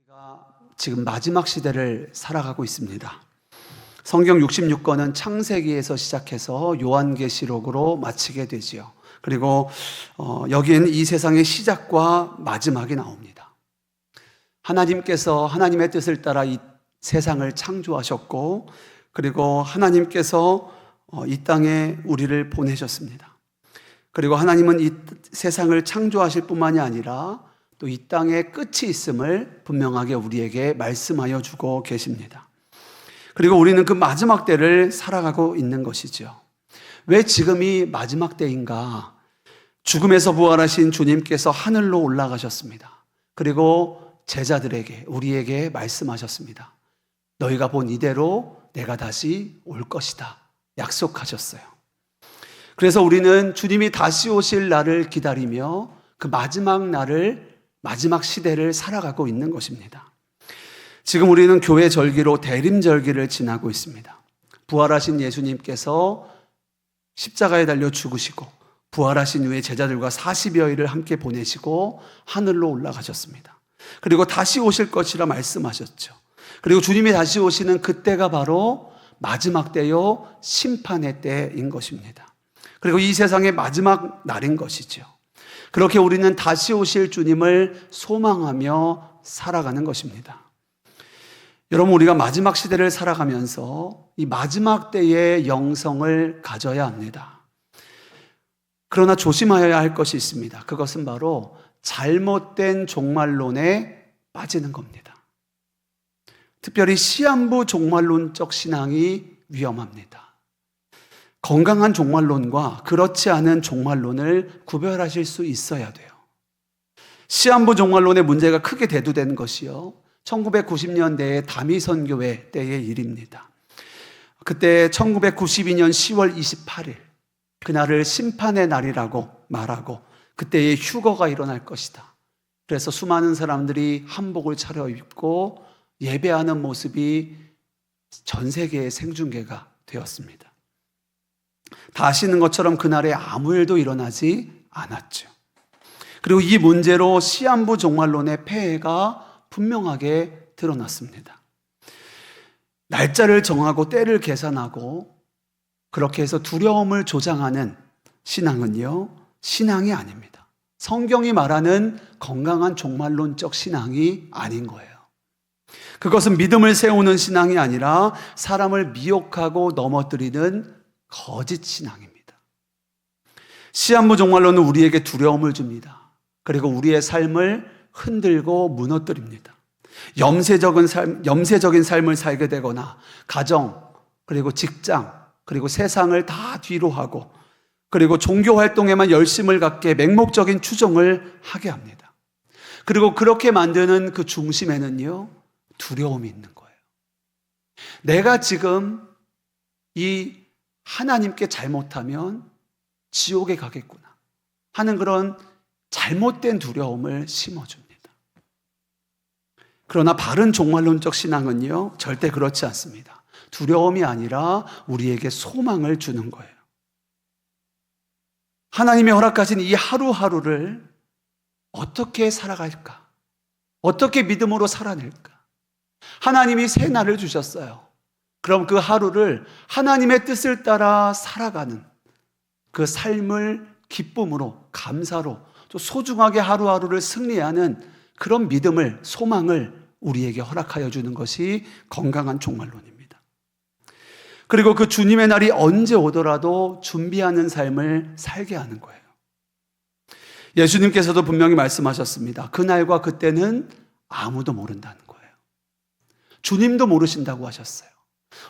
우리가 지금 마지막 시대를 살아가고 있습니다. 성경 66권은 창세기에서 시작해서 요한계시록으로 마치게 되지요. 그리고 여기에는 이 세상의 시작과 마지막이 나옵니다. 하나님께서 하나님의 뜻을 따라 이 세상을 창조하셨고, 그리고 하나님께서 이 땅에 우리를 보내셨습니다. 그리고 하나님은 이 세상을 창조하실 뿐만이 아니라 또 이 땅에 끝이 있음을 분명하게 우리에게 말씀하여 주고 계십니다. 그리고 우리는 그 마지막 때를 살아가고 있는 것이죠. 왜 지금이 마지막 때인가? 죽음에서 부활하신 주님께서 하늘로 올라가셨습니다. 그리고 제자들에게, 우리에게 말씀하셨습니다. 너희가 본 이대로 내가 다시 올 것이다 약속하셨어요. 그래서 우리는 주님이 다시 오실 날을 기다리며 그 마지막 날을, 마지막 시대를 살아가고 있는 것입니다. 지금 우리는 교회 절기로 대림절기를 지나고 있습니다. 부활하신 예수님께서 십자가에 달려 죽으시고 부활하신 후에 제자들과 40여일을 함께 보내시고 하늘로 올라가셨습니다. 그리고 다시 오실 것이라 말씀하셨죠. 그리고 주님이 다시 오시는 그때가 바로 마지막 때요, 심판의 때인 것입니다. 그리고 이 세상의 마지막 날인 것이죠. 그렇게 우리는 다시 오실 주님을 소망하며 살아가는 것입니다. 여러분, 우리가 마지막 시대를 살아가면서 이 마지막 때의 영성을 가져야 합니다. 그러나 조심하여야 할 것이 있습니다. 그것은 바로 잘못된 종말론에 빠지는 겁니다. 특별히 시한부 종말론적 신앙이 위험합니다. 건강한 종말론과 그렇지 않은 종말론을 구별하실 수 있어야 돼요. 시한부 종말론의 문제가 크게 대두된 것이요, 1990년대의 다미선교회 때의 일입니다. 그때 1992년 10월 28일, 그날을 심판의 날이라고 말하고 그때의 휴거가 일어날 것이다. 그래서 수많은 사람들이 한복을 차려입고 예배하는 모습이 전 세계의 생중계가 되었습니다. 다 아시는 것처럼 그날에 아무 일도 일어나지 않았죠. 그리고 이 문제로 시한부 종말론의 폐해가 분명하게 드러났습니다. 날짜를 정하고 때를 계산하고 그렇게 해서 두려움을 조장하는 신앙은요, 신앙이 아닙니다. 성경이 말하는 건강한 종말론적 신앙이 아닌 거예요. 그것은 믿음을 세우는 신앙이 아니라 사람을 미혹하고 넘어뜨리는 거짓 신앙입니다. 시한부 종말론은 우리에게 두려움을 줍니다. 그리고 우리의 삶을 흔들고 무너뜨립니다. 염세적인 삶을 살게 되거나 가정, 그리고 직장, 그리고 세상을 다 뒤로 하고, 그리고 종교 활동에만 열심을 갖게 맹목적인 추종을 하게 합니다. 그리고 그렇게 만드는 그 중심에는요, 두려움이 있는 거예요. 내가 지금 이 하나님께 잘못하면 지옥에 가겠구나 하는 그런 잘못된 두려움을 심어줍니다. 그러나 바른 종말론적 신앙은요, 절대 그렇지 않습니다. 두려움이 아니라 우리에게 소망을 주는 거예요. 하나님이 허락하신 이 하루하루를 어떻게 살아갈까? 어떻게 믿음으로 살아낼까? 하나님이 새 날을 주셨어요. 그럼 그 하루를 하나님의 뜻을 따라 살아가는 그 삶을 기쁨으로, 감사로, 또 소중하게 하루하루를 승리하는 그런 믿음을, 소망을 우리에게 허락하여 주는 것이 건강한 종말론입니다. 그리고 그 주님의 날이 언제 오더라도 준비하는 삶을 살게 하는 거예요. 예수님께서도 분명히 말씀하셨습니다. 그날과 그때는 아무도 모른다는 거예요. 주님도 모르신다고 하셨어요.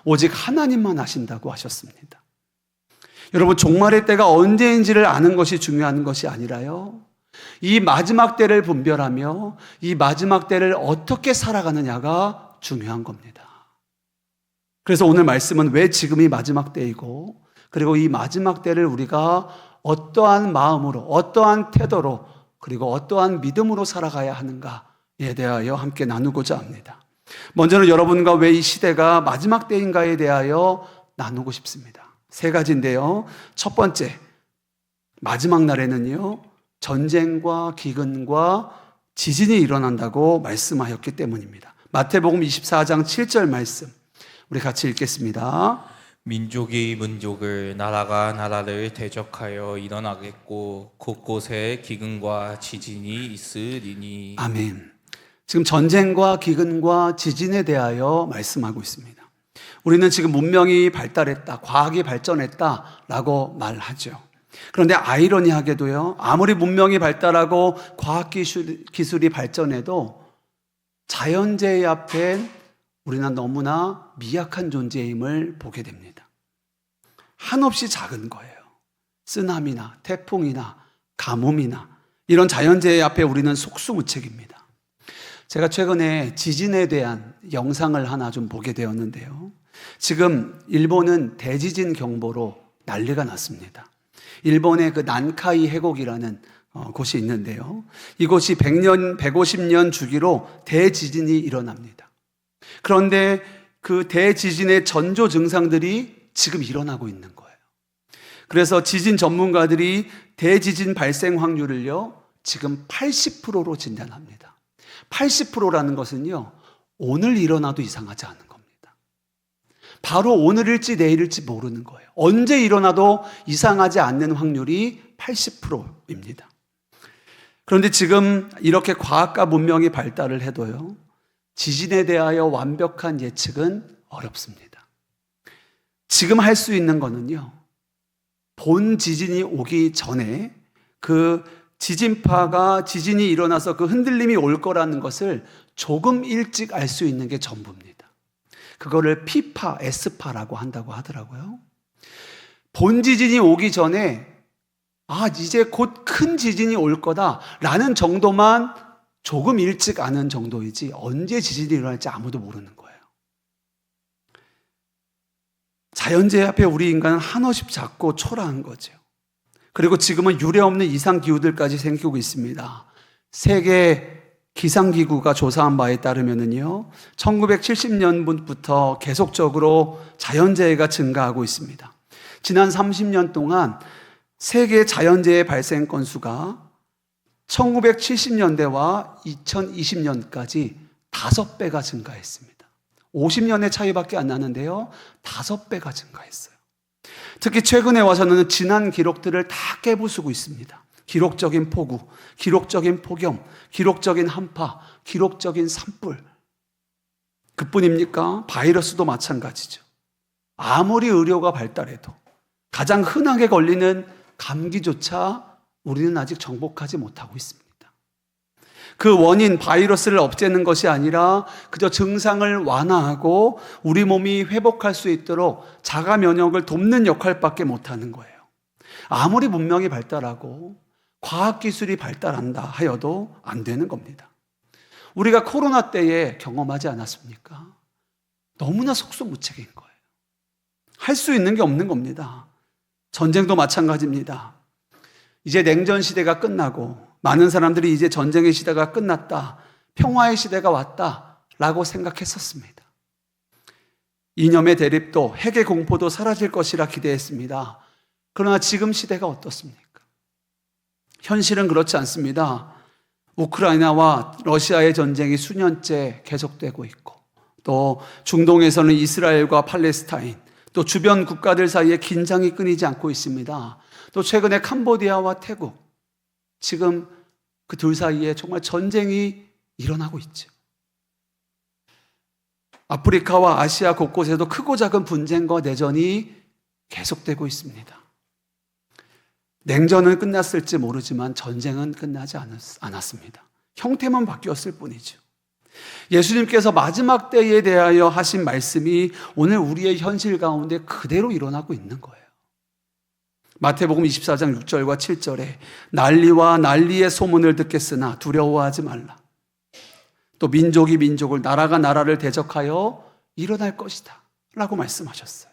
오직 하나님만 아신다고 하셨습니다. 여러분, 종말의 때가 언제인지를 아는 것이 중요한 것이 아니라요, 이 마지막 때를 분별하며 이 마지막 때를 어떻게 살아가느냐가 중요한 겁니다. 그래서 오늘 말씀은 왜 지금이 마지막 때이고, 그리고 이 마지막 때를 우리가 어떠한 마음으로, 어떠한 태도로, 그리고 어떠한 믿음으로 살아가야 하는가에 대하여 함께 나누고자 합니다. 먼저는 여러분과 왜 이 시대가 마지막 때인가에 대하여 나누고 싶습니다. 세 가지인데요. 첫 번째, 마지막 날에는요, 전쟁과 기근과 지진이 일어난다고 말씀하였기 때문입니다. 마태복음 24장 7절 말씀 우리 같이 읽겠습니다. 민족이 민족을, 나라가 나라를 대적하여 일어나겠고 곳곳에 기근과 지진이 있으리니. 아멘. 지금 전쟁과 기근과 지진에 대하여 말씀하고 있습니다. 우리는 지금 문명이 발달했다, 과학이 발전했다라고 말하죠. 그런데 아이러니하게도요, 아무리 문명이 발달하고 과학기술이 발전해도 자연재해 앞엔 우리는 너무나 미약한 존재임을 보게 됩니다. 한없이 작은 거예요. 쓰나미나 태풍이나 가뭄이나 이런 자연재해 앞에 우리는 속수무책입니다. 제가 최근에 지진에 대한 영상을 하나 좀 보게 되었는데요. 지금 일본은 대지진 경보로 난리가 났습니다. 일본의 그 난카이 해곡이라는 곳이 있는데요. 이곳이 100년, 150년 주기로 대지진이 일어납니다. 그런데 그 대지진의 전조 증상들이 지금 일어나고 있는 거예요. 그래서 지진 전문가들이 대지진 발생 확률을요, 지금 80%로 진단합니다. 80%라는 것은요, 오늘 일어나도 이상하지 않은 겁니다. 바로 오늘일지 내일일지 모르는 거예요. 언제 일어나도 이상하지 않는 확률이 80%입니다. 그런데 지금 이렇게 과학과 문명이 발달을 해도요, 지진에 대하여 완벽한 예측은 어렵습니다. 지금 할 수 있는 거는요, 본 지진이 오기 전에 그 지진이 일어나서 그 흔들림이 올 거라는 것을 조금 일찍 알 수 있는 게 전부입니다. 그거를 P파, S파라고 한다고 하더라고요. 본 지진이 오기 전에 이제 곧 큰 지진이 올 거다라는 정도만 조금 일찍 아는 정도이지 언제 지진이 일어날지 아무도 모르는 거예요. 자연재해 앞에 우리 인간은 한없이 작고 초라한 거죠. 그리고 지금은 유례없는 이상기후들까지 생기고 있습니다. 세계 기상기구가 조사한 바에 따르면요, 1970년부터 계속적으로 자연재해가 증가하고 있습니다. 지난 30년 동안 세계 자연재해 발생 건수가 1970년대와 2020년까지 5배가 증가했습니다. 50년의 차이밖에 안 나는데요, 5배가 증가했어요. 특히 최근에 와서는 지난 기록들을 다 깨부수고 있습니다. 기록적인 폭우, 기록적인 폭염, 기록적인 한파, 기록적인 산불. 그뿐입니까? 바이러스도 마찬가지죠. 아무리 의료가 발달해도 가장 흔하게 걸리는 감기조차 우리는 아직 정복하지 못하고 있습니다. 그 원인, 바이러스를 없애는 것이 아니라 그저 증상을 완화하고 우리 몸이 회복할 수 있도록 자가 면역을 돕는 역할밖에 못하는 거예요. 아무리 문명이 발달하고 과학기술이 발달한다 하여도 안 되는 겁니다. 우리가 코로나 때에 경험하지 않았습니까? 너무나 속수무책인 거예요. 할 수 있는 게 없는 겁니다. 전쟁도 마찬가지입니다. 이제 냉전 시대가 끝나고 많은 사람들이 이제 전쟁의 시대가 끝났다, 평화의 시대가 왔다라고 생각했었습니다. 이념의 대립도 핵의 공포도 사라질 것이라 기대했습니다. 그러나 지금 시대가 어떻습니까? 현실은 그렇지 않습니다. 우크라이나와 러시아의 전쟁이 수년째 계속되고 있고, 또 중동에서는 이스라엘과 팔레스타인, 또 주변 국가들 사이에 긴장이 끊이지 않고 있습니다. 또 최근에 캄보디아와 태국, 지금 그 둘 사이에 정말 전쟁이 일어나고 있죠. 아프리카와 아시아 곳곳에도 크고 작은 분쟁과 내전이 계속되고 있습니다. 냉전은 끝났을지 모르지만 전쟁은 끝나지 않았습니다. 형태만 바뀌었을 뿐이죠. 예수님께서 마지막 때에 대하여 하신 말씀이 오늘 우리의 현실 가운데 그대로 일어나고 있는 거예요. 마태복음 24장 6절과 7절에 난리와 난리의 소문을 듣겠으나 두려워하지 말라. 또 민족이 민족을, 나라가 나라를 대적하여 일어날 것이다 라고 말씀하셨어요.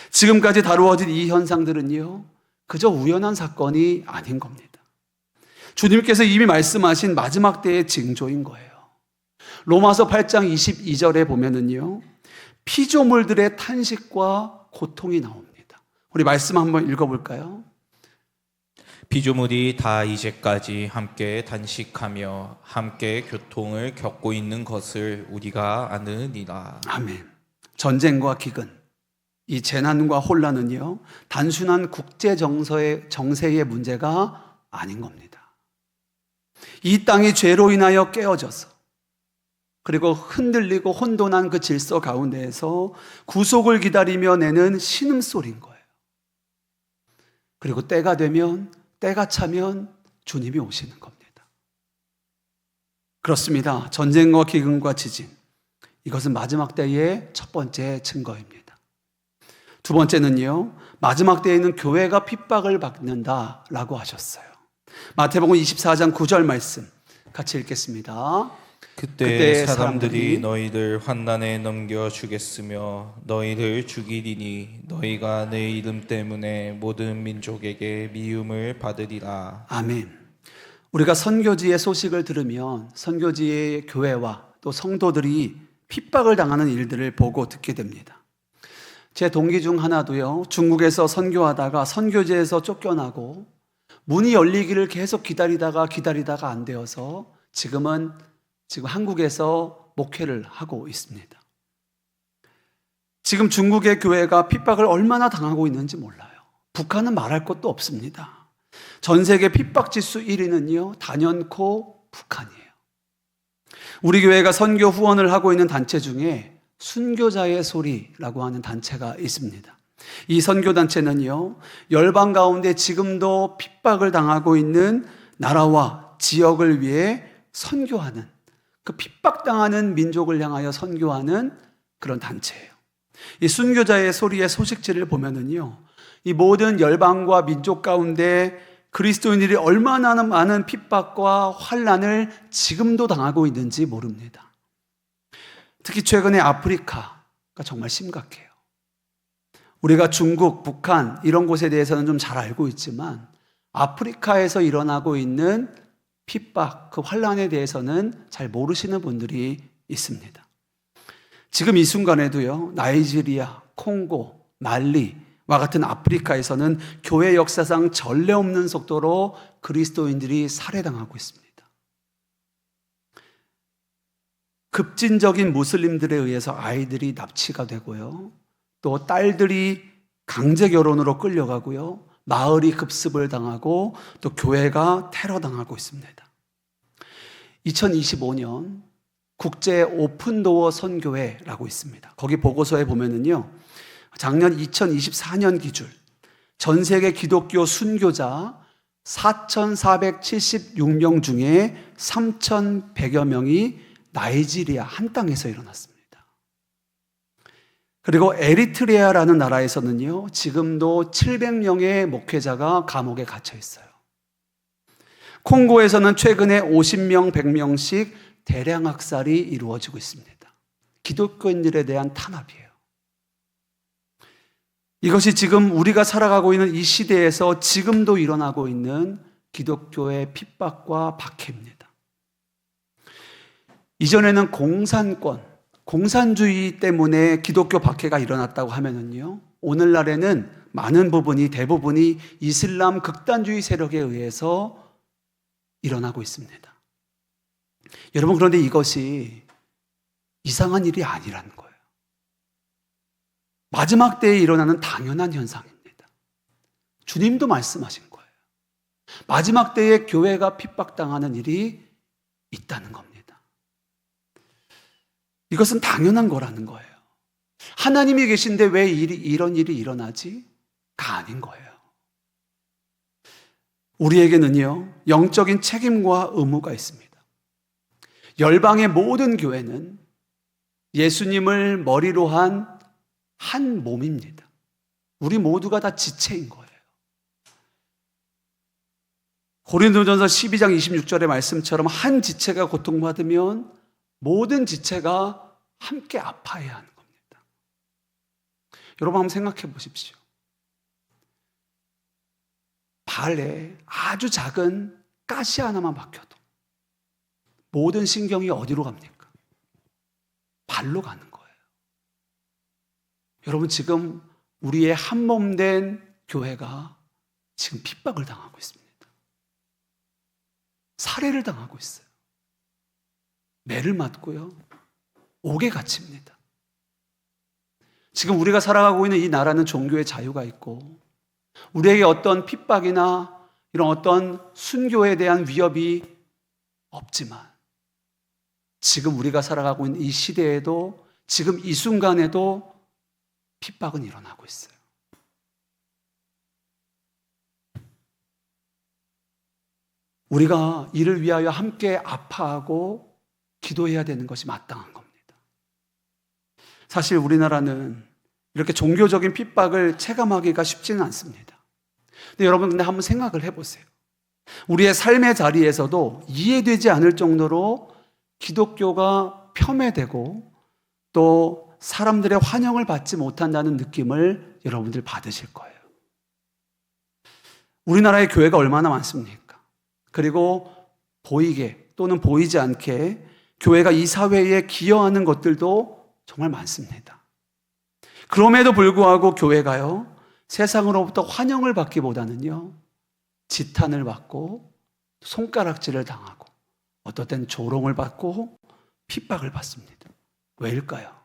지금까지 다루어진 이 현상들은요, 그저 우연한 사건이 아닌 겁니다. 주님께서 이미 말씀하신 마지막 때의 징조인 거예요. 로마서 8장 22절에 보면은요, 피조물들의 탄식과 고통이 나옵니다. 우리 말씀 한번 읽어볼까요? 피조물이 다 이제까지 함께 단식하며 함께 교통을 겪고 있는 것을 우리가 아느니라. 아멘. 전쟁과 기근, 이 재난과 혼란은요, 단순한 국제 정세의 문제가 아닌 겁니다. 이 땅이 죄로 인하여 깨어져서 그리고 흔들리고 혼돈한 그 질서 가운데에서 구속을 기다리며 내는 신음소리인 거예요. 그리고 때가 되면, 때가 차면 주님이 오시는 겁니다. 그렇습니다. 전쟁과 기근과 지진, 이것은 마지막 때의 첫 번째 증거입니다. 두 번째는요, 마지막 때에는 교회가 핍박을 받는다라고 하셨어요. 마태복음 24장 9절 말씀 같이 읽겠습니다. 그때 사람들이 너희를 환난에 넘겨 주겠으며 너희를 죽이리니 너희가 내 이름 때문에 모든 민족에게 미움을 받으리라. 아멘. 우리가 선교지의 소식을 들으면 선교지의 교회와 또 성도들이 핍박을 당하는 일들을 보고 듣게 됩니다. 제 동기 중 하나도요, 중국에서 선교하다가 선교지에서 쫓겨나고 문이 열리기를 계속 기다리다가 안 되어서 지금 한국에서 목회를 하고 있습니다. 지금 중국의 교회가 핍박을 얼마나 당하고 있는지 몰라요. 북한은 말할 것도 없습니다. 전 세계 핍박 지수 1위는요, 단연코 북한이에요. 우리 교회가 선교 후원을 하고 있는 단체 중에 순교자의 소리라고 하는 단체가 있습니다. 이 선교단체는요, 열방 가운데 지금도 핍박을 당하고 있는 나라와 지역을 위해 선교하는, 그 핍박당하는 민족을 향하여 선교하는 그런 단체예요. 이 순교자의 소리의 소식지를 보면은요, 이 모든 열방과 민족 가운데 그리스도인들이 얼마나 많은 핍박과 환난을 지금도 당하고 있는지 모릅니다. 특히 최근에 아프리카가 정말 심각해요. 우리가 중국, 북한 이런 곳에 대해서는 좀 잘 알고 있지만 아프리카에서 일어나고 있는 핍박, 그 환난에 대해서는 잘 모르시는 분들이 있습니다. 지금 이 순간에도요, 나이지리아, 콩고, 말리와 같은 아프리카에서는 교회 역사상 전례 없는 속도로 그리스도인들이 살해당하고 있습니다. 급진적인 무슬림들에 의해서 아이들이 납치가 되고요, 또 딸들이 강제 결혼으로 끌려가고요, 마을이 급습을 당하고 또 교회가 테러당하고 있습니다. 2025년 국제 오픈도어 선교회라고 있습니다. 거기 보고서에 보면은요, 작년 2024년 기준 전 세계 기독교 순교자 4,476명 중에 3,100여 명이 나이지리아 한 땅에서 일어났습니다. 그리고 에리트리아라는 나라에서는요, 지금도 700명의 목회자가 감옥에 갇혀 있어요. 콩고에서는 최근에 50명, 100명씩 대량 학살이 이루어지고 있습니다. 기독교인들에 대한 탄압이에요. 이것이 지금 우리가 살아가고 있는 이 시대에서 지금도 일어나고 있는 기독교의 핍박과 박해입니다. 이전에는 공산주의 때문에 기독교 박해가 일어났다고 하면은요, 오늘날에는 많은 부분이, 대부분이 이슬람 극단주의 세력에 의해서 일어나고 있습니다. 여러분, 그런데 이것이 이상한 일이 아니라는 거예요. 마지막 때에 일어나는 당연한 현상입니다. 주님도 말씀하신 거예요. 마지막 때에 교회가 핍박당하는 일이 있다는 겁니다. 이것은 당연한 거라는 거예요. 하나님이 계신데 왜 이런 일이 일어나지? 가 아닌 거예요. 우리에게는요, 영적인 책임과 의무가 있습니다. 열방의 모든 교회는 예수님을 머리로 한 몸입니다. 우리 모두가 다 지체인 거예요. 고린도전서 12장 26절의 말씀처럼 한 지체가 고통받으면 모든 지체가 함께 아파해야 하는 겁니다. 여러분, 한번 생각해 보십시오. 발에 아주 작은 가시 하나만 박혀도 모든 신경이 어디로 갑니까? 발로 가는 거예요. 여러분, 지금 우리의 한 몸 된 교회가 지금 핍박을 당하고 있습니다. 살해를 당하고 있어요. 매를 맞고요. 옥에 갇힙니다. 지금 우리가 살아가고 있는 이 나라는 종교의 자유가 있고 우리에게 어떤 핍박이나 이런 어떤 순교에 대한 위협이 없지만 지금 우리가 살아가고 있는 이 시대에도 지금 이 순간에도 핍박은 일어나고 있어요. 우리가 이를 위하여 함께 아파하고 기도해야 되는 것이 마땅한 겁니다. 사실 우리나라는 이렇게 종교적인 핍박을 체감하기가 쉽지는 않습니다. 근데 여러분 한번 생각을 해보세요. 우리의 삶의 자리에서도 이해되지 않을 정도로 기독교가 폄훼되고 또 사람들의 환영을 받지 못한다는 느낌을 여러분들 받으실 거예요. 우리나라의 교회가 얼마나 많습니까? 그리고 보이게 또는 보이지 않게 교회가 이 사회에 기여하는 것들도 정말 많습니다. 그럼에도 불구하고 교회가요, 세상으로부터 환영을 받기보다는요, 지탄을 받고 손가락질을 당하고 어떨 땐 조롱을 받고 핍박을 받습니다. 왜일까요?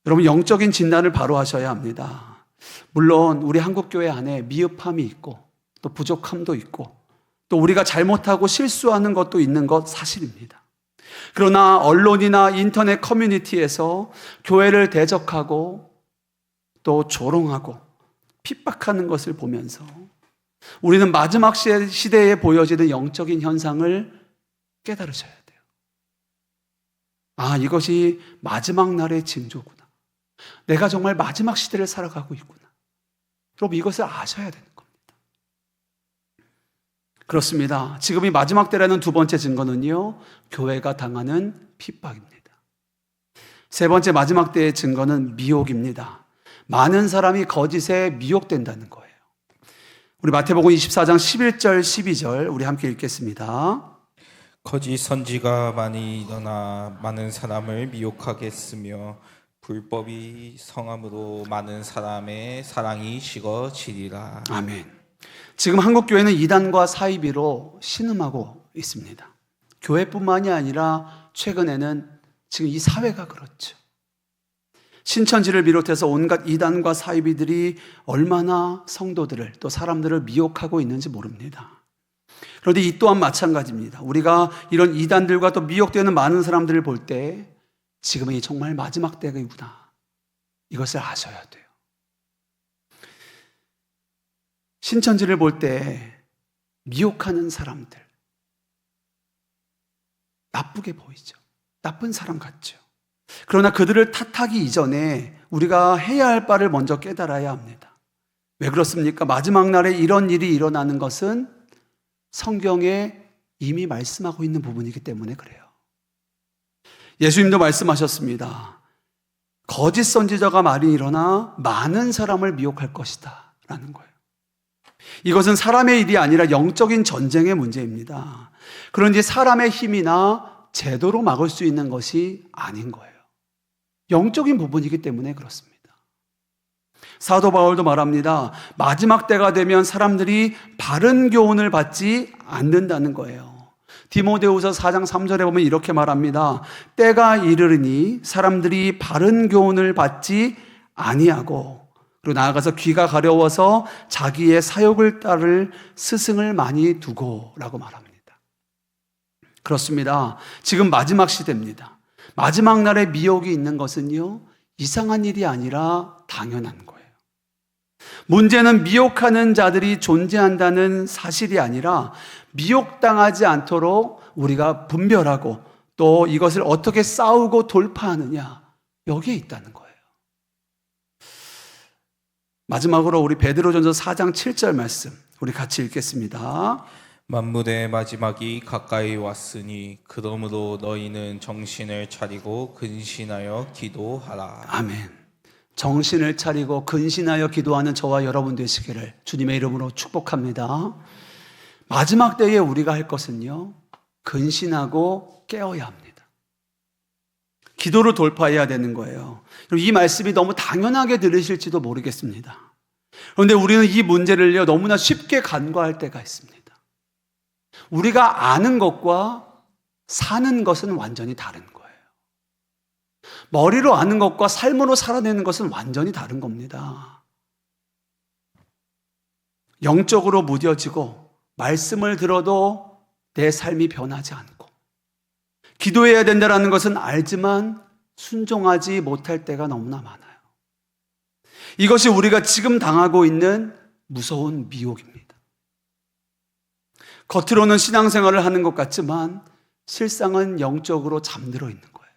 여러분, 영적인 진단을 바로 하셔야 합니다. 물론 우리 한국교회 안에 미흡함이 있고 또 부족함도 있고 또 우리가 잘못하고 실수하는 것도 있는 것 사실입니다. 그러나 언론이나 인터넷 커뮤니티에서 교회를 대적하고 또 조롱하고 핍박하는 것을 보면서 우리는 마지막 시대에 보여지는 영적인 현상을 깨달으셔야 돼요. 아, 이것이 마지막 날의 징조구나. 내가 정말 마지막 시대를 살아가고 있구나. 여러분, 이것을 아셔야 되는 겁니다. 그렇습니다. 지금 이 마지막 때라는 두 번째 증거는요, 교회가 당하는 핍박입니다. 세 번째 마지막 때의 증거는 미혹입니다. 많은 사람이 거짓에 미혹된다는 거예요. 우리 마태복음 24장 11절 12절 우리 함께 읽겠습니다. 거짓 선지가 많이 일어나 많은 사람을 미혹하게 했으며 불법이 성함으로 많은 사람의 사랑이 식어지리라. 아멘. 지금 한국교회는 이단과 사이비로 신음하고 있습니다. 교회뿐만이 아니라 최근에는 지금 이 사회가 그렇죠. 신천지를 비롯해서 온갖 이단과 사이비들이 얼마나 성도들을 또 사람들을 미혹하고 있는지 모릅니다. 그런데 이 또한 마찬가지입니다. 우리가 이런 이단들과 또 미혹되는 많은 사람들을 볼 때 지금이 정말 마지막 때이구나. 이것을 아셔야 돼요. 신천지를 볼 때 미혹하는 사람들, 나쁘게 보이죠. 나쁜 사람 같죠. 그러나 그들을 탓하기 이전에 우리가 해야 할 바를 먼저 깨달아야 합니다. 왜 그렇습니까? 마지막 날에 이런 일이 일어나는 것은 성경에 이미 말씀하고 있는 부분이기 때문에 그래요. 예수님도 말씀하셨습니다. 거짓 선지자가 많이 일어나 많은 사람을 미혹할 것이다 라는 거예요. 이것은 사람의 일이 아니라 영적인 전쟁의 문제입니다. 그런데 사람의 힘이나 제도로 막을 수 있는 것이 아닌 거예요. 영적인 부분이기 때문에 그렇습니다. 사도 바울도 말합니다. 마지막 때가 되면 사람들이 바른 교훈을 받지 않는다는 거예요. 디모데후서 4장 3절에 보면 이렇게 말합니다. 때가 이르르니 사람들이 바른 교훈을 받지 아니하고 그리고 나아가서 귀가 가려워서 자기의 사욕을 따를 스승을 많이 두고 라고 말합니다. 그렇습니다. 지금 마지막 시대입니다. 마지막 날에 미혹이 있는 것은요, 이상한 일이 아니라 당연한 거예요. 문제는 미혹하는 자들이 존재한다는 사실이 아니라 미혹당하지 않도록 우리가 분별하고 또 이것을 어떻게 싸우고 돌파하느냐, 여기에 있다는 거예요. 마지막으로 우리 베드로전서 4장 7절 말씀 우리 같이 읽겠습니다. 만물의 마지막이 가까이 왔으니 그러므로 너희는 정신을 차리고 근신하여 기도하라. 아멘. 정신을 차리고 근신하여 기도하는 저와 여러분 되시기를 주님의 이름으로 축복합니다. 마지막 때에 우리가 할 것은요, 근신하고 깨어야 합니다. 기도로 돌파해야 되는 거예요. 이 말씀이 너무 당연하게 들으실지도 모르겠습니다. 그런데 우리는 이 문제를요, 너무나 쉽게 간과할 때가 있습니다. 우리가 아는 것과 사는 것은 완전히 다른 거예요. 머리로 아는 것과 삶으로 살아내는 것은 완전히 다른 겁니다. 영적으로 무뎌지고 말씀을 들어도 내 삶이 변하지 않고 기도해야 된다는 것은 알지만 순종하지 못할 때가 너무나 많아요. 이것이 우리가 지금 당하고 있는 무서운 미혹입니다. 겉으로는 신앙생활을 하는 것 같지만 실상은 영적으로 잠들어 있는 거예요.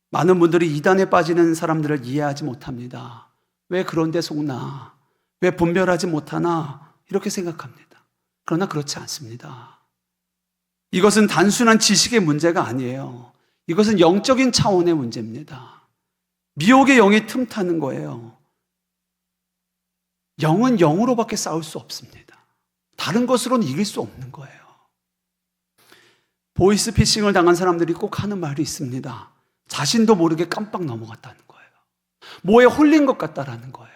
많은 분들이 이단에 빠지는 사람들을 이해하지 못합니다. 왜 그런 데 속나? 왜 분별하지 못하나? 이렇게 생각합니다. 그러나 그렇지 않습니다. 이것은 단순한 지식의 문제가 아니에요. 이것은 영적인 차원의 문제입니다. 미혹의 영이 틈타는 거예요. 영은 영으로밖에 싸울 수 없습니다. 다른 것으로는 이길 수 없는 거예요. 보이스피싱을 당한 사람들이 꼭 하는 말이 있습니다. 자신도 모르게 깜빡 넘어갔다는 거예요. 뭐에 홀린 것 같다라는 거예요.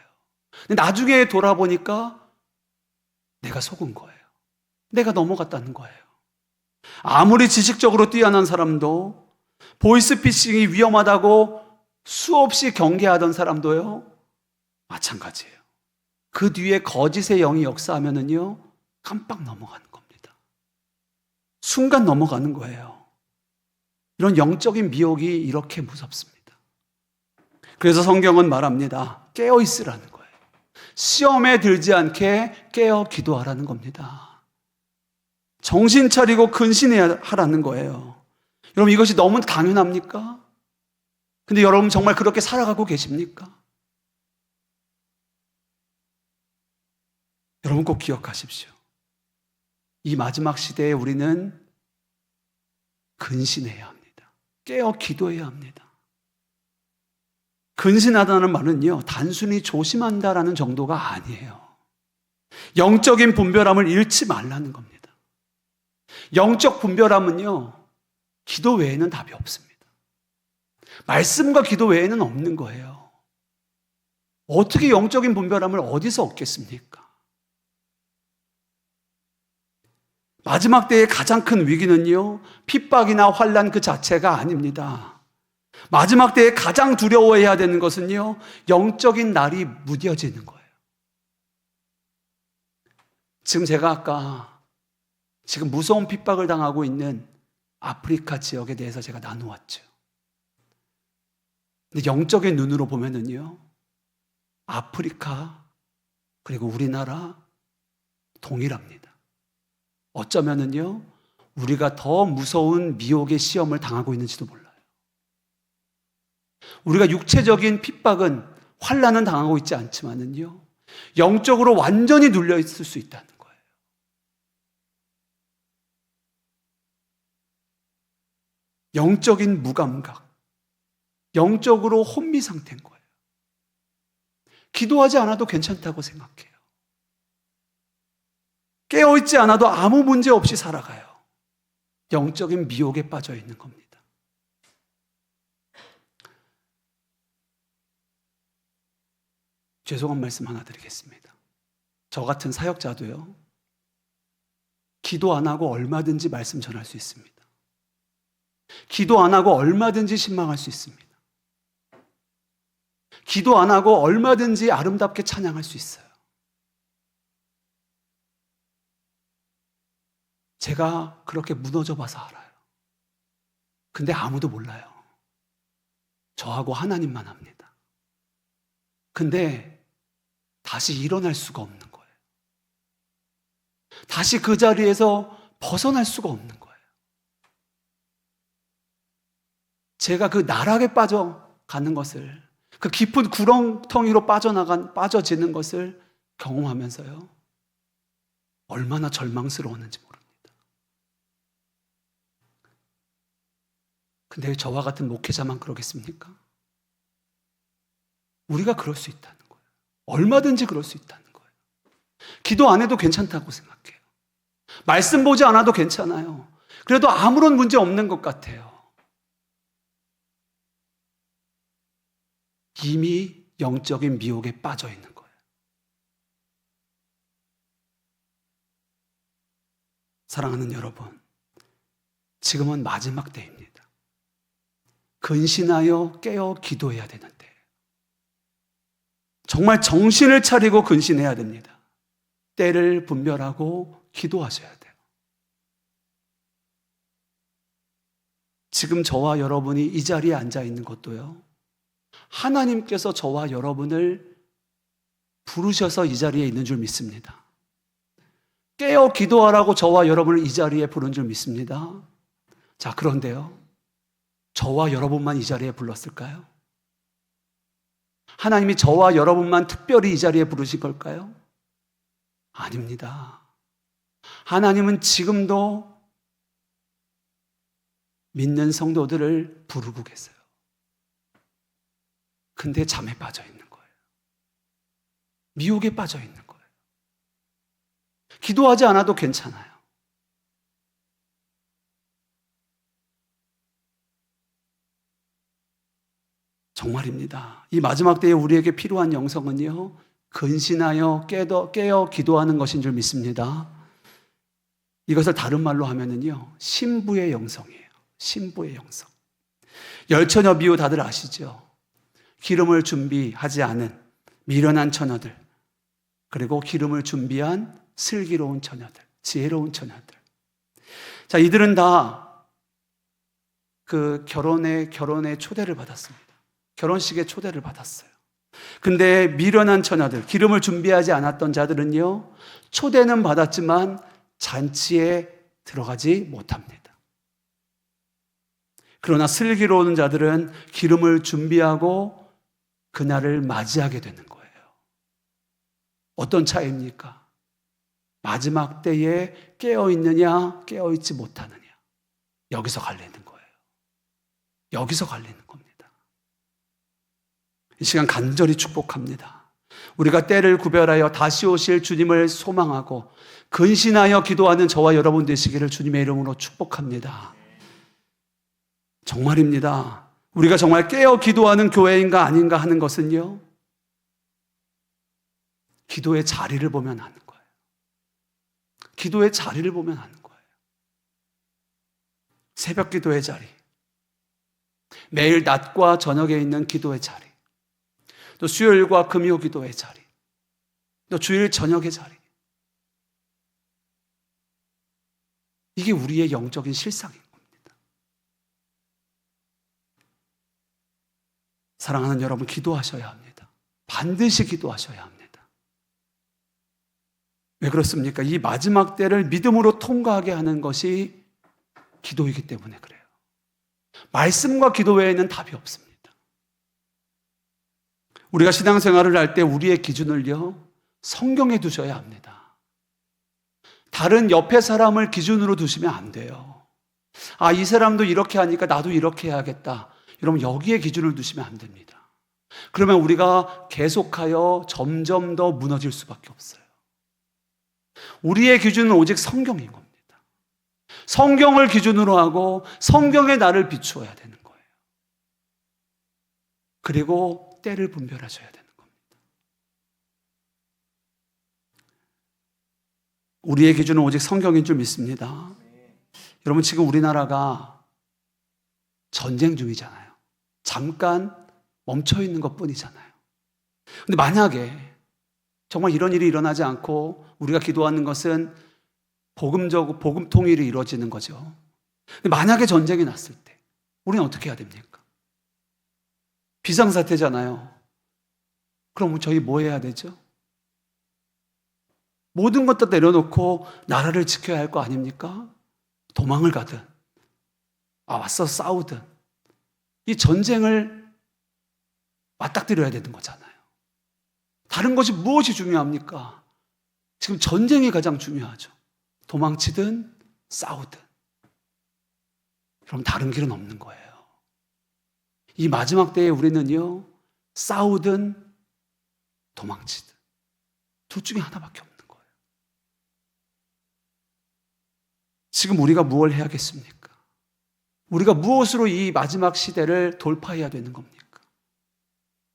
근데 나중에 돌아보니까 내가 속은 거예요. 내가 넘어갔다는 거예요. 아무리 지식적으로 뛰어난 사람도 보이스피싱이 위험하다고 수없이 경계하던 사람도요, 마찬가지예요. 그 뒤에 거짓의 영이 역사하면은요, 깜빡 넘어가는 겁니다. 순간 넘어가는 거예요. 이런 영적인 미혹이 이렇게 무섭습니다. 그래서 성경은 말합니다. 깨어 있으라는 거예요. 시험에 들지 않게 깨어 기도하라는 겁니다. 정신 차리고 근신해야 하라는 거예요. 여러분, 이것이 너무 당연합니까? 근데 여러분 정말 그렇게 살아가고 계십니까? 여러분 꼭 기억하십시오. 이 마지막 시대에 우리는 근신해야 합니다. 깨어 기도해야 합니다. 근신하다는 말은요, 단순히 조심한다라는 정도가 아니에요. 영적인 분별함을 잃지 말라는 겁니다. 영적 분별함은요, 기도 외에는 답이 없습니다. 말씀과 기도 외에는 없는 거예요. 어떻게 영적인 분별함을 어디서 얻겠습니까? 마지막 때의 가장 큰 위기는요, 핍박이나 환난 그 자체가 아닙니다. 마지막 때에 가장 두려워해야 되는 것은요, 영적인 날이 무뎌지는 거예요. 지금 제가 아까 지금 무서운 핍박을 당하고 있는 아프리카 지역에 대해서 제가 나누었죠. 근데 영적인 눈으로 보면은요, 아프리카 그리고 우리나라 동일합니다. 어쩌면은요, 우리가 더 무서운 미혹의 시험을 당하고 있는지도 몰라요. 우리가 육체적인 핍박은, 환난은 당하고 있지 않지만은요, 영적으로 완전히 눌려 있을 수 있다는 거예요. 영적인 무감각, 영적으로 혼미 상태인 거예요. 기도하지 않아도 괜찮다고 생각해요. 깨어있지 않아도 아무 문제 없이 살아가요. 영적인 미혹에 빠져 있는 겁니다. 죄송한 말씀 하나 드리겠습니다. 저 같은 사역자도요, 기도 안 하고 얼마든지 말씀 전할 수 있습니다. 기도 안 하고 얼마든지 신망할 수 있습니다. 기도 안 하고 얼마든지 아름답게 찬양할 수 있어요. 제가 그렇게 무너져 봐서 알아요. 근데 아무도 몰라요. 저하고 하나님만 합니다. 근데 다시 일어날 수가 없는 거예요. 다시 그 자리에서 벗어날 수가 없는 거예요. 제가 그 나락에 빠져가는 것을, 그 깊은 구렁텅이로 빠져지는 것을 경험하면서요, 얼마나 절망스러웠는지 모릅니다. 근데 왜 저와 같은 목회자만 그러겠습니까? 우리가 그럴 수 있다는 거예요. 얼마든지 그럴 수 있다는 거예요. 기도 안 해도 괜찮다고 생각해요. 말씀 보지 않아도 괜찮아요. 그래도 아무런 문제 없는 것 같아요. 이미 영적인 미혹에 빠져 있는 거예요. 사랑하는 여러분, 지금은 마지막 때입니다. 근신하여 깨어 기도해야 되는데 정말 정신을 차리고 근신해야 됩니다. 때를 분별하고 기도하셔야 돼요. 지금 저와 여러분이 이 자리에 앉아 있는 것도요, 하나님께서 저와 여러분을 부르셔서 이 자리에 있는 줄 믿습니다. 깨어 기도하라고 저와 여러분을 이 자리에 부른 줄 믿습니다. 자, 그런데요, 저와 여러분만 이 자리에 불렀을까요? 하나님이 저와 여러분만 특별히 이 자리에 부르신 걸까요? 아닙니다. 하나님은 지금도 믿는 성도들을 부르고 계세요. 근데 잠에 빠져 있는 거예요. 미혹에 빠져 있는 거예요. 기도하지 않아도 괜찮아요. 정말입니다. 이 마지막 때에 우리에게 필요한 영성은요, 근신하여 깨어 기도하는 것인 줄 믿습니다. 이것을 다른 말로 하면은요, 신부의 영성이에요. 신부의 영성. 열처녀 비유 다들 아시죠? 기름을 준비하지 않은 미련한 처녀들, 그리고 기름을 준비한 슬기로운 처녀들, 지혜로운 처녀들. 자, 이들은 다 그 결혼의 초대를 받았습니다. 결혼식에 초대를 받았어요. 근데 미련한 처녀들, 기름을 준비하지 않았던 자들은요, 초대는 받았지만 잔치에 들어가지 못합니다. 그러나 슬기로운 자들은 기름을 준비하고 그날을 맞이하게 되는 거예요. 어떤 차이입니까? 마지막 때에 깨어있느냐, 깨어있지 못하느냐. 여기서 갈리는 거예요. 여기서 갈리는 겁니다. 이 시간 간절히 축복합니다. 우리가 때를 구별하여 다시 오실 주님을 소망하고 근신하여 기도하는 저와 여러분 되시기를 주님의 이름으로 축복합니다. 정말입니다. 우리가 정말 깨어 기도하는 교회인가 아닌가 하는 것은요, 기도의 자리를 보면 아는 거예요. 기도의 자리를 보면 아는 거예요. 새벽 기도의 자리, 매일 낮과 저녁에 있는 기도의 자리, 또 수요일과 금요 기도의 자리, 또 주일 저녁의 자리. 이게 우리의 영적인 실상인 겁니다. 사랑하는 여러분, 기도하셔야 합니다. 반드시 기도하셔야 합니다. 왜 그렇습니까? 이 마지막 때를 믿음으로 통과하게 하는 것이 기도이기 때문에 그래요. 말씀과 기도 외에는 답이 없습니다. 우리가 신앙생활을 할 때 우리의 기준을요, 성경에 두셔야 합니다. 다른 옆에 사람을 기준으로 두시면 안 돼요. 아, 이 사람도 이렇게 하니까 나도 이렇게 해야겠다. 여러분, 여기에 기준을 두시면 안 됩니다. 그러면 우리가 계속하여 점점 더 무너질 수밖에 없어요. 우리의 기준은 오직 성경인 겁니다. 성경을 기준으로 하고 성경의 나를 비추어야 되는 거예요. 그리고 때를 분별하셔야 되는 겁니다. 우리의 기준은 오직 성경인 줄 믿습니다. 여러분, 지금 우리나라가 전쟁 중이잖아요. 잠깐 멈춰 있는 것 뿐이잖아요. 근데 만약에 정말 이런 일이 일어나지 않고 우리가 기도하는 것은 복음 통일이 이루어지는 거죠. 근데 만약에 전쟁이 났을 때 우리는 어떻게 해야 됩니까? 비상사태잖아요. 그럼 저희 뭐 해야 되죠? 모든 것 다 내려놓고 나라를 지켜야 할 거 아닙니까? 도망을 가든, 와서 싸우든, 이 전쟁을 맞닥뜨려야 되는 거잖아요. 다른 것이 무엇이 중요합니까? 지금 전쟁이 가장 중요하죠. 도망치든 싸우든. 그럼 다른 길은 없는 거예요. 이 마지막 때에 우리는요, 싸우든 도망치든 둘 중에 하나밖에 없는 거예요. 지금 우리가 무엇을 해야겠습니까? 우리가 무엇으로 이 마지막 시대를 돌파해야 되는 겁니까?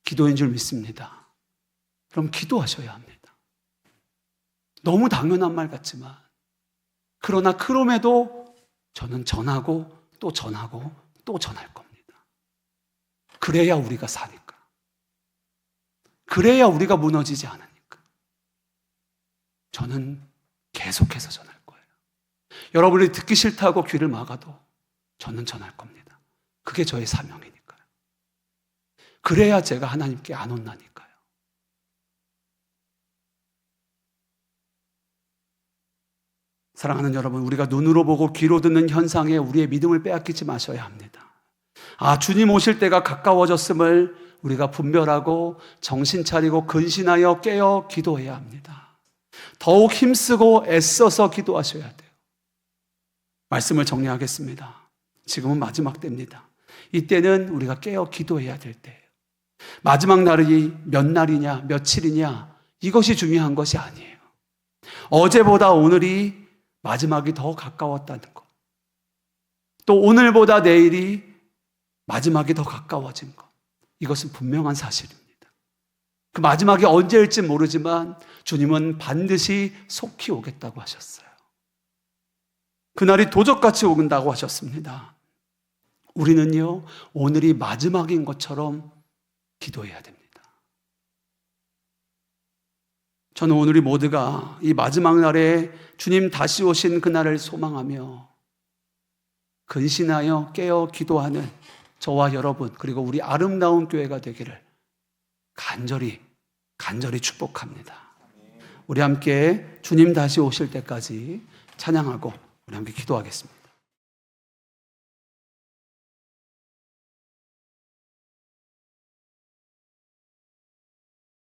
기도인 줄 믿습니다. 그럼 기도하셔야 합니다. 너무 당연한 말 같지만 그러나 그럼에도 저는 전하고 또 전하고 또 전할 겁니다. 그래야 우리가 사니까. 그래야 우리가 무너지지 않으니까. 저는 계속해서 전할 거예요. 여러분이 듣기 싫다고 귀를 막아도 저는 전할 겁니다. 그게 저의 사명이니까요. 그래야 제가 하나님께 안 혼나니까요. 사랑하는 여러분, 우리가 눈으로 보고 귀로 듣는 현상에 우리의 믿음을 빼앗기지 마셔야 합니다. 주님 오실 때가 가까워졌음을 우리가 분별하고 정신 차리고 근신하여 깨어 기도해야 합니다. 더욱 힘쓰고 애써서 기도하셔야 돼요. 말씀을 정리하겠습니다. 지금은 마지막 때입니다. 이때는 우리가 깨어 기도해야 될 때예요. 마지막 날이 몇 날이냐, 며칠이냐, 이것이 중요한 것이 아니에요. 어제보다 오늘이 마지막이 더 가까웠다는 것. 또 오늘보다 내일이 마지막이 더 가까워진 것. 이것은 분명한 사실입니다. 그 마지막이 언제일지 모르지만 주님은 반드시 속히 오겠다고 하셨어요. 그날이 도적같이 오긴다고 하셨습니다. 우리는요, 오늘이 마지막인 것처럼 기도해야 됩니다. 저는 오늘 우리 모두가 이 마지막 날에 주님 다시 오신 그날을 소망하며 근신하여 깨어 기도하는 저와 여러분, 그리고 우리 아름다운 교회가 되기를 간절히 축복합니다. 우리 함께 주님 다시 오실 때까지 찬양하고 우리 함께 기도하겠습니다.